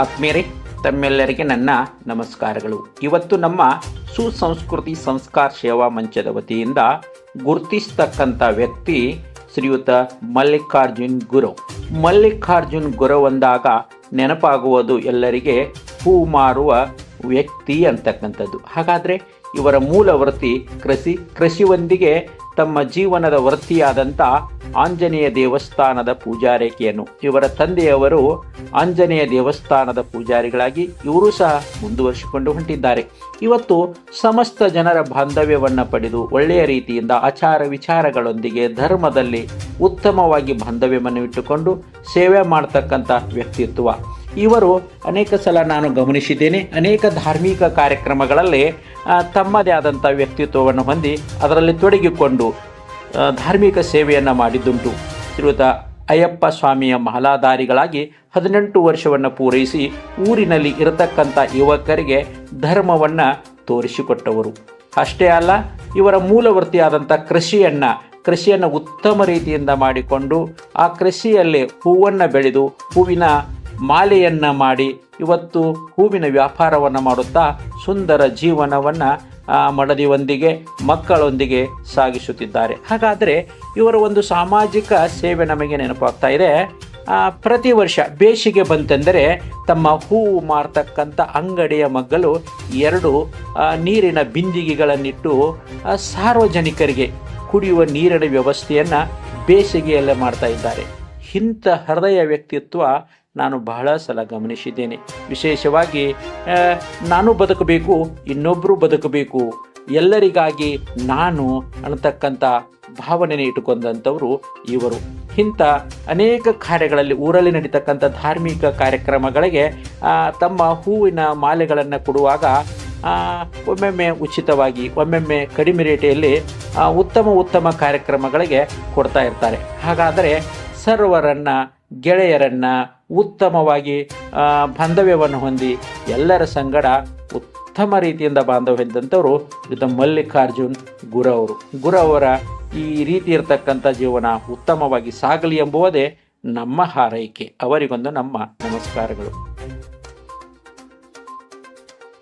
ಆತ್ಮೀಯರೇ, ತಮ್ಮೆಲ್ಲರಿಗೆ ನನ್ನ ನಮಸ್ಕಾರಗಳು. ಇವತ್ತು ನಮ್ಮ ಸುಸಂಸ್ಕೃತಿ ಸಂಸ್ಕಾರ ಸೇವಾ ಮಂಚದ ವತಿಯಿಂದ ಗುರುತಿಸ್ತಕ್ಕಂಥ ವ್ಯಕ್ತಿ ಶ್ರೀಯುತ ಮಲ್ಲಿಕಾರ್ಜುನ್ ಗುರವ್. ಮಲ್ಲಿಕಾರ್ಜುನ್ ಗುರವ್ ಅಂದಾಗ ನೆನಪಾಗುವುದು ಎಲ್ಲರಿಗೆ ಹೂ ಮಾರುವ ವ್ಯಕ್ತಿ ಅಂತಕ್ಕಂಥದ್ದು. ಹಾಗಾದರೆ ಇವರ ಮೂಲ ವೃತ್ತಿ ಕೃಷಿಯೊಂದಿಗೆ ತಮ್ಮ ಜೀವನದ ವೃತ್ತಿಯಾದಂಥ ಆಂಜನೇಯ ದೇವಸ್ಥಾನದ ಪೂಜಾರಿಕೆಯನ್ನು ಇವರ ತಂದೆಯವರು ಆಂಜನೇಯ ದೇವಸ್ಥಾನದ ಪೂಜಾರಿಗಳಾಗಿ ಇವರು ಸಹ ಮುಂದುವರಿಸಿಕೊಂಡು ಹೊಂಟಿದ್ದಾರೆ. ಇವತ್ತು ಸಮಸ್ತ ಜನರ ಬಾಂಧವ್ಯವನ್ನು ಪಡೆದು ಒಳ್ಳೆಯ ರೀತಿಯಿಂದ ಆಚಾರ ವಿಚಾರಗಳೊಂದಿಗೆ ಧರ್ಮದಲ್ಲಿ ಉತ್ತಮವಾಗಿ ಬಾಂಧವ್ಯವನ್ನು ಇಟ್ಟುಕೊಂಡು ಸೇವೆ ಮಾಡ್ತಕ್ಕಂಥ ವ್ಯಕ್ತಿತ್ವ ಇವರು. ಅನೇಕ ಸಲ ನಾನು ಗಮನಿಸಿದ್ದೇನೆ, ಅನೇಕ ಧಾರ್ಮಿಕ ಕಾರ್ಯಕ್ರಮಗಳಲ್ಲಿ ತಮ್ಮದೇ ಆದಂಥ ವ್ಯಕ್ತಿತ್ವವನ್ನು ಹೊಂದಿ ಅದರಲ್ಲಿ ತೊಡಗಿಕೊಂಡು ಧಾರ್ಮಿಕ ಸೇವೆಯನ್ನು ಮಾಡಿದ್ದುಂಟು. ಶ್ರೀಯುತ ಅಯ್ಯಪ್ಪ ಸ್ವಾಮಿಯ ಮಹಲಾಧಾರಿಗಳಾಗಿ 18 ವರ್ಷವನ್ನು ಪೂರೈಸಿ ಊರಿನಲ್ಲಿ ಇರತಕ್ಕಂಥ ಯುವಕರಿಗೆ ಧರ್ಮವನ್ನು ತೋರಿಸಿಕೊಟ್ಟವರು. ಅಷ್ಟೇ ಅಲ್ಲ, ಇವರ ಮೂಲ ವೃತ್ತಿಯಾದಂಥ ಕೃಷಿಯನ್ನು ಉತ್ತಮ ರೀತಿಯಿಂದ ಮಾಡಿಕೊಂಡು ಆ ಕೃಷಿಯಲ್ಲಿ ಹೂವನ್ನು ಬೆಳೆದು ಹೂವಿನ ಮಾಲೆಯನ್ನು ಮಾಡಿ ಇವತ್ತು ಹೂವಿನ ವ್ಯಾಪಾರವನ್ನು ಮಾಡುತ್ತಾ ಸುಂದರ ಜೀವನವನ್ನು ಮಡದಿಯೊಂದಿಗೆ ಮಕ್ಕಳೊಂದಿಗೆ ಸಾಗಿಸುತ್ತಿದ್ದಾರೆ. ಹಾಗಾದರೆ ಇವರ ಒಂದು ಸಾಮಾಜಿಕ ಸೇವೆ ನಮಗೆ ನೆನಪಾಗ್ತಾ ಇದೆ. ಪ್ರತಿ ವರ್ಷ ಬೇಸಿಗೆ ಬಂತೆಂದರೆ ತಮ್ಮ ಹೂವು ಮಾರ್ತಕ್ಕಂಥ ಅಂಗಡಿಯ ಮಗ್ಗಲು 2 ನೀರಿನ ಬಿಂದಿಗೆಗಳನ್ನಿಟ್ಟು ಸಾರ್ವಜನಿಕರಿಗೆ ಕುಡಿಯುವ ನೀರಿನ ವ್ಯವಸ್ಥೆಯನ್ನು ಬೇಸಿಗೆಯಲ್ಲೇ ಮಾಡ್ತಾ ಇದ್ದಾರೆ. ಇಂಥ ಹೃದಯ ವ್ಯಕ್ತಿತ್ವ ನಾನು ಬಹಳ ಸಲ ಗಮನಿಸಿದ್ದೇನೆ. ವಿಶೇಷವಾಗಿ ನಾನು ಬದುಕಬೇಕು, ಇನ್ನೊಬ್ಬರು ಬದುಕಬೇಕು, ಎಲ್ಲರಿಗಾಗಿ ನಾನು ಅನ್ನತಕ್ಕಂಥ ಭಾವನೆಯನ್ನು ಇಟ್ಟುಕೊಂಡಂಥವರು ಇವರು. ಇಂಥ ಅನೇಕ ಕಾರ್ಯಗಳಲ್ಲಿ ಊರಲ್ಲಿ ನಡೀತಕ್ಕಂಥ ಧಾರ್ಮಿಕ ಕಾರ್ಯಕ್ರಮಗಳಿಗೆ ತಮ್ಮ ಹೂವಿನ ಮಾಲೆಗಳನ್ನು ಕೊಡುವಾಗ ಒಮ್ಮೊಮ್ಮೆ ಉಚಿತವಾಗಿ, ಒಮ್ಮೊಮ್ಮೆ ಕಡಿಮೆ ರೇಟಲ್ಲಿ ಉತ್ತಮ ಕಾರ್ಯಕ್ರಮಗಳಿಗೆ ಕೊಡ್ತಾ ಇರ್ತಾರೆ. ಹಾಗಾದರೆ ಸರ್ವರನ್ನು, ಗೆಳೆಯರನ್ನು ಉತ್ತಮವಾಗಿ ಬಾಂಧವ್ಯವನ್ನು ಹೊಂದಿ ಎಲ್ಲರ ಸಂಗಡ ಉತ್ತಮ ರೀತಿಯಿಂದ ಬಾಂಧವ್ಯ ಹೊಂದಿದಂಥವರು ಇದು ಮಲ್ಲಿಕಾರ್ಜುನ್ ಗುರವರ ಈ ರೀತಿ ಇರತಕ್ಕಂಥ ಜೀವನ ಉತ್ತಮವಾಗಿ ಸಾಗಲಿ ಎಂಬುವುದೇ ನಮ್ಮ ಹಾರೈಕೆ. ಅವರಿಗೊಂದು ನಮ್ಮ ನಮಸ್ಕಾರಗಳು.